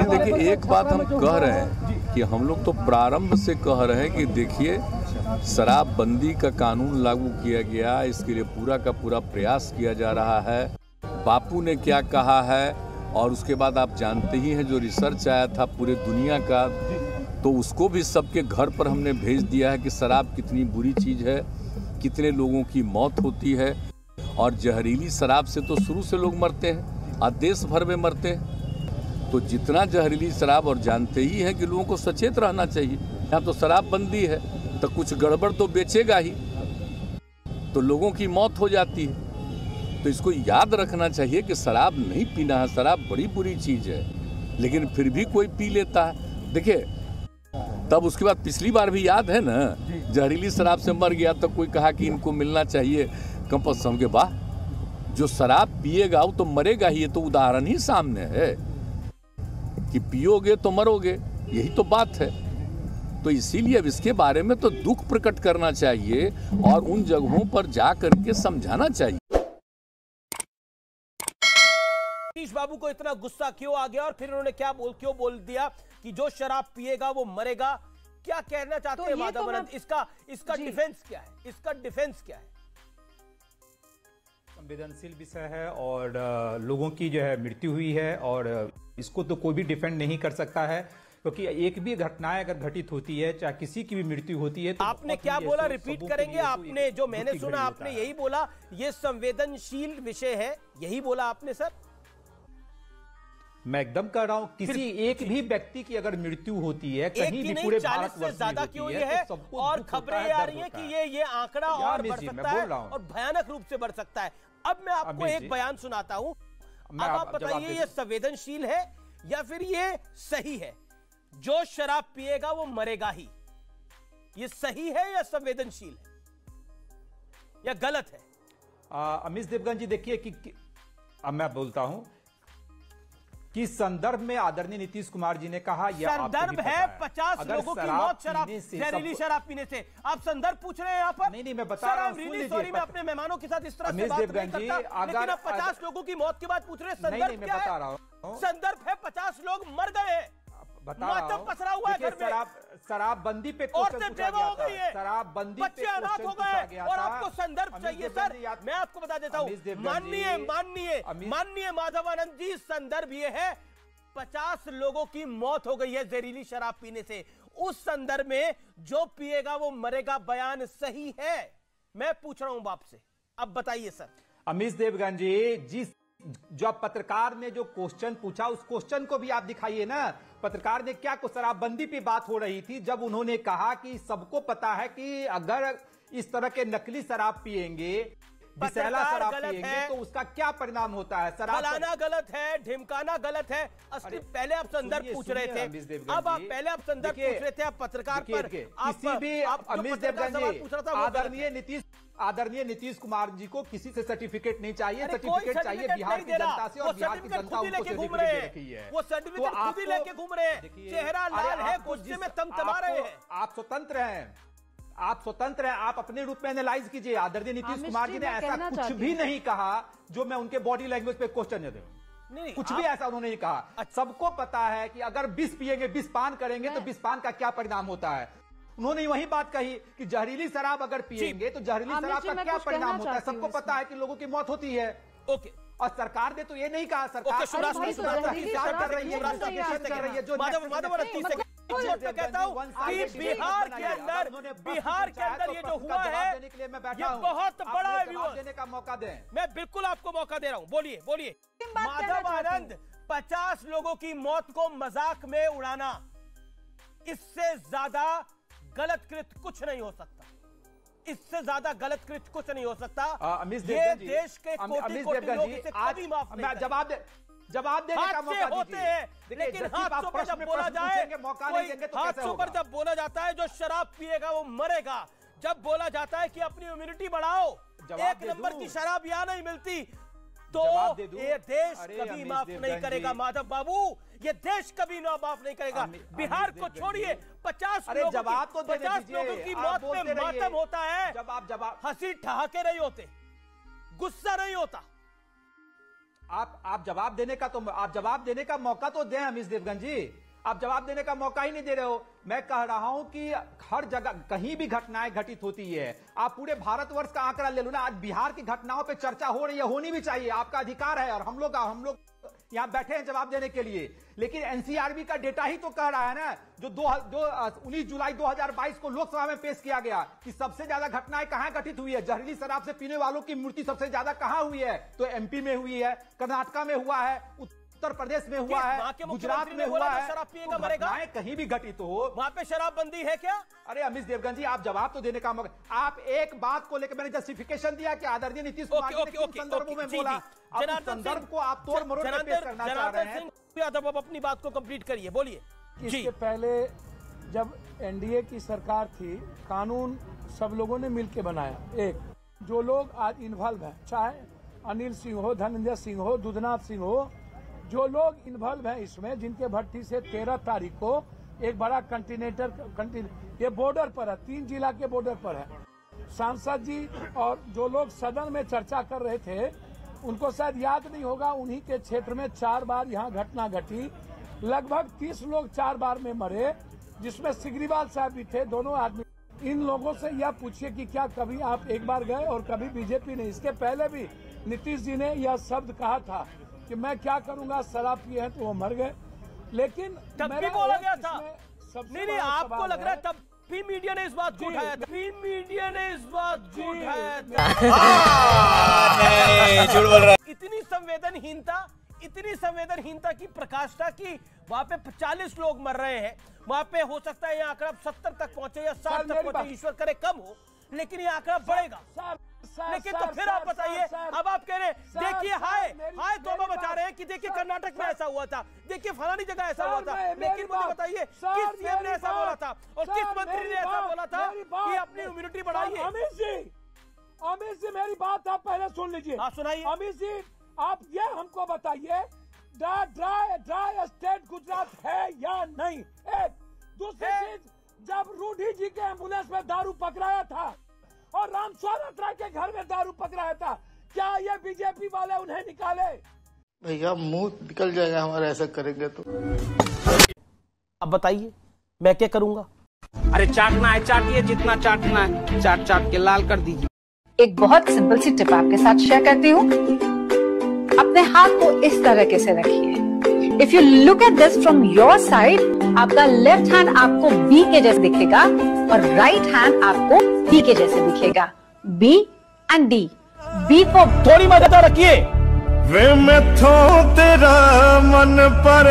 नहीं, देखिए एक बात हम कह रहे हैं कि हम लोग तो प्रारंभ से कह रहे हैं कि देखिए शराबबंदी का कानून लागू किया गया, इसके लिए पूरा का पूरा प्रयास किया जा रहा है। बापू ने क्या कहा है, और उसके बाद आप जानते ही हैं जो रिसर्च आया था पूरे दुनिया का, तो उसको भी सबके घर पर हमने भेज दिया है कि शराब कितनी बुरी चीज़ है, कितने लोगों की मौत होती है। और जहरीली शराब से तो शुरू से लोग मरते हैं और देश भर में मरते हैं। तो जितना जहरीली शराब, और जानते ही हैं कि लोगों को सचेत रहना चाहिए। यहाँ तो शराबबंदी है तो कुछ गड़बड़ तो बेचेगा ही, तो लोगों की मौत हो जाती है। तो इसको याद रखना चाहिए कि शराब नहीं पीना है, शराब बड़ी बुरी चीज़ है, लेकिन फिर भी कोई पी लेता है। देखिए तब उसके बाद पिछली बार भी याद है ना, जहरीली शराब से मर गया तो कोई कहा कि इनको मिलना चाहिए कंपल्सरी के। वाह, जो शराब पिएगा वो तो मरेगा ही। ये तो उदाहरण ही सामने है कि पियोगे तो मरोगे, यही तो बात है। तो इसीलिए अब इसके बारे में तो दुख प्रकट करना चाहिए और उन जगहों पर जा करके समझाना चाहिए। सतीश बाबू को इतना गुस्सा क्यों आ गया और फिर उन्होंने क्यों बोल दिया कि जो शराब पिएगा वो मरेगा? क्या कहना चाहते हैं माधवानंद? इसका डिफेंस क्या है? इसका डिफेंस क्या है? संवेदनशील विषय है और लोगों की जो है मृत्यु हुई है, और इसको तो कोई भी डिफेंड नहीं कर सकता है, क्योंकि एक भी घटनाएं अगर घटित होती है, चाहे किसी की भी मृत्यु होती है, तो आपने क्या बोला, रिपीट करेंगे? आपने जो मैंने सुना आपने यही बोला, ये संवेदनशील विषय है, यही बोला आपने सर? मैं एकदम कह रहा हूं, किसी एक भी व्यक्ति की अगर मृत्यु होती है कहीं भी पूरे भारतवर्ष में होती क्यों है, है, तो सबको और खबरें आ रही हैं कि ये आंकड़ा और बढ़ सकता है और भयानक रूप से बढ़ सकता है। अब मैं आपको एक बयान सुनाता हूं, अब आप बताइए ये संवेदनशील है या फिर ये सही है? जो शराब पिएगा वो मरेगा ही, ये सही है या संवेदनशील है या गलत है? अमिश देवगन जी, देखिए कि अब मैं बोलता हूं कि संदर्भ में आदरणीय नीतीश कुमार जी ने कहा, यह संदर्भ है 50 लोगों की मौत जहरीली शराब पीने से। आप संदर्भ पूछ रहे हैं यहाँ पर? नहीं, मैं बता रहा हूं, सॉरी, मैं अपने मेहमानों के साथ इस तरह से बात नहीं करता, लेकिन आप 50 लोगों की मौत की बात पूछ रहे हैं। संदर्भ क्या है? संदर्भ है 50 लोग मर गए हैं, मातम पसरा हुआ है घर में, शराबबंदी पे औरतें बेवा हो गई है, शराबबंदी बच्चे अनाथ हो गए, और आपको संदर्भ चाहिए सर? मैं आपको बता देता हूं, माननीय माधवानंद जी, संदर्भ ये है 50 लोगों की मौत हो गई है जहरीली शराब पीने से। उस संदर्भ में जो पिएगा वो मरेगा बयान सही है? मैं पूछ रहा हूं बाप से, अब बताइए सर। अमिश देवगन जी, जो पत्रकार ने जो क्वेश्चन पूछा, उस क्वेश्चन को भी आप दिखाइए ना। पत्रकार ने क्या, शराबबंदी पे बात हो रही थी, जब उन्होंने कहा कि सबको पता है कि अगर इस तरह के नकली शराब पिएंगे, विषैला शराब पिएंगे, तो उसका क्या परिणाम होता है। फलाना गलत है, ढिमकाना गलत है। असली पहले आप संदर्भ पूछ रहे थे, अब आप पहले आप संदर्भ पूछ रहे थे, आप पत्रकार पर किसी भी अमिश देवगन जी, आदरणीय नीतीश कुमार जी को किसी से सर्टिफिकेट नहीं चाहिए, सर्टिफिकेट चाहिए बिहार की जनता से, और बिहार की जनता उनको सर्टिफिकेट रखी है। वो सर्टिफिकेट खुद ही लेके घूम रहे हैं, चेहरा लाल है, गुस्से में तमतमा रहे हैं। आप स्वतंत्र हैं, आप स्वतंत्र हैं, आप अपने रूप में एनालाइज कीजिए। आदरणीय नीतीश कुमार जी ने ऐसा कुछ भी नहीं कहा जो मैं उनके बॉडी लैंग्वेज पे क्वेश्चन दे दूं। कुछ भी ऐसा उन्होंने नहीं कहा। सबको पता है कि अगर विष पिएंगे, विष पान करेंगे तो विष पान का क्या परिणाम होता है। उन्होंने वही बात कही कि जहरीली शराब अगर पिएंगे तो जहरीली शराब का क्या परिणाम होता है। सबको पता है कि लोगों की मौत होती है। ओके, और सरकार ने तो ये नहीं कहा, सरकार कर रही है, जो मैं कहता हूं कि बिहार के अंदर ये जो हुआ है, ये बहुत बड़ा देने का मौका दें। मैं बिल्कुल आपको मौका दे रहा हूं, बोलिए। माधवानंद, 50 लोगों की मौत को मजाक में उड़ाना, इससे ज्यादा गलत कृत्य कुछ नहीं हो सकता। इससे ज्यादा गलत कृत्य कुछ नहीं हो सकता। ये देश के कोटि-कोटि लोग इसे कभी माफ नहीं करेंगे। जवाब देने का मौका होते हैं, लेकिन हादसों पर जब बोला जाए, हादसों पर जब बोला जाता है जो शराब पिएगा वो मरेगा, जब बोला जाता है कि अपनी इम्यूनिटी बढ़ाओ, एक नंबर की शराब यहां नहीं मिलती, तो ये देश कभी माफ नहीं करेगा। माधव बाबू, ये देश कभी माफ नहीं करेगा। बिहार को छोड़िए, 50 लोगों की मौत में मातम होता है, हंसी ठहाके नहीं होते, गुस्सा नहीं होता। आप जवाब देने का मौका तो दें अमीश देवगन जी। आप जवाब देने का मौका ही नहीं दे रहे हो। मैं कह रहा हूं कि हर जगह कहीं भी घटनाएं घटित होती है, आप पूरे भारतवर्ष का आंकड़ा ले लो ना, आज बिहार की घटनाओं पे चर्चा हो रही है, होनी भी चाहिए, आपका अधिकार है, और हम लोग यहां बैठे हैं जवाब देने के लिए। लेकिन एनसीआरबी का डेटा ही तो कह रहा है ना, जो 19 जुलाई 2022 को लोकसभा में पेश किया गया कि सबसे ज्यादा घटनाएं कहां घटित हुई है, जहरीली शराब से पीने वालों की मृत्यु सबसे ज्यादा कहां हुई है, तो एमपी में हुई है, कर्नाटका में हुआ है, उत्तर प्रदेश में हुआ है, गुजरात में हुआ है। शराब पिएगा मरेगा, कहीं भी घटित हो वहां पे शराबबंदी है क्या? अरे अमीश देवगन जी, आप जवाब तो देने का मौका, आप एक बात को लेकर मैंने जस्टिफिकेशन दिया कि आदरणीय नीतीश कुमार जी ने किन संदर्भों में बोला, आप संदर्भ को आप तोड़ मरोड़ के पेश करना चाह रहे हैं। यादव, आप अपनी बात को कंप्लीट करिए, बोलिए। इसके पहले जब एनडीए की सरकार थी, कानून सब लोगों ने मिलकर बनाया। एक जो लोग आज इन्वॉल्व हैं, चाहे अनिल सिंह हो, धनंजय सिंह हो, दुधनाथ सिंह हो, जो लोग इन्वॉल्व हैं इसमें, जिनके भट्टी से 13 तारीख को एक बड़ा ये बॉर्डर पर है, 3 जिला के बॉर्डर पर है। सांसद जी और जो लोग सदन में चर्चा कर रहे थे, उनको शायद याद नहीं होगा, उन्हीं के क्षेत्र में 4 बार यहाँ घटना घटी, लगभग 30 लोग 4 बार में मरे, जिसमें सिग्रीवाल साहब भी थे, दोनों आदमी। इन लोगों से यह पूछिए कि क्या कभी आप एक बार गए और कभी बीजेपी ने? इसके पहले भी नीतीश जी ने यह शब्द कहा था कि मैं क्या करूंगा, शराब पिए हैं तो वो मर गए। लेकिन तब भी बोला गया था। नहीं, आपको लग रहा है तब भी मीडिया ने इस बात को उठाया था? मीडिया ने इस बात को उठाया था। इतनी संवेदनहीनता की प्रकाष्ठा की वहां पे 40 लोग मर रहे हैं, वहां पे हो सकता है ये आंकड़ा 70 तक पहुंचे या 60 तक पहुंचे, ईश्वर करे कम हो, लेकिन ये आंकड़ा बढ़ेगा। लेकिन तो फिर आप बताइए, अब आप कह रहे हैं देखिए हाय तौबा मचा रहे हैं कि देखिए कर्नाटक में ऐसा हुआ था, देखिए फलानी जगह ऐसा हुआ था, लेकिन मुझे बताइए किस सीएम ने ऐसा बोला था और किस मंत्री ने ऐसा बोला था कि अपनी इम्यूनिटी बढ़ाइए? अमित जी मेरी बात आप पहले सुन लीजिए। हाँ सुनाइए। अमित जी आप ये हमको बताइए, ड्राई स्टेट गुजरात है या नहीं? एक दूसरी चीज, जब रूडी जी के एम्बुलेंस में दारू पकड़ाया था और राम स्वरूप राय के घर में दारू पकड़ाया था, क्या ये बीजेपी वाले उन्हें निकाले? भैया मुंह निकल जाएगा हमारा, ऐसा करेंगे तो। अब बताइए मैं क्या करूंगा? अरे चाटना है चाटिए, जितना चाटना है चाट के लाल कर दीजिए। एक बहुत सिंपल सी टिप आपके साथ शेयर करती हूँ। अपने हाथ को इस तरह से रखिए। If you look at this from your side, आपका लेफ्ट हैंड आपको बी के जैसे दिखेगा और राइट हैंड आपको डी के जैसे दिखेगा। B and D. बी को थोड़ी मदद रखिए। वे मैं तेरा मन पर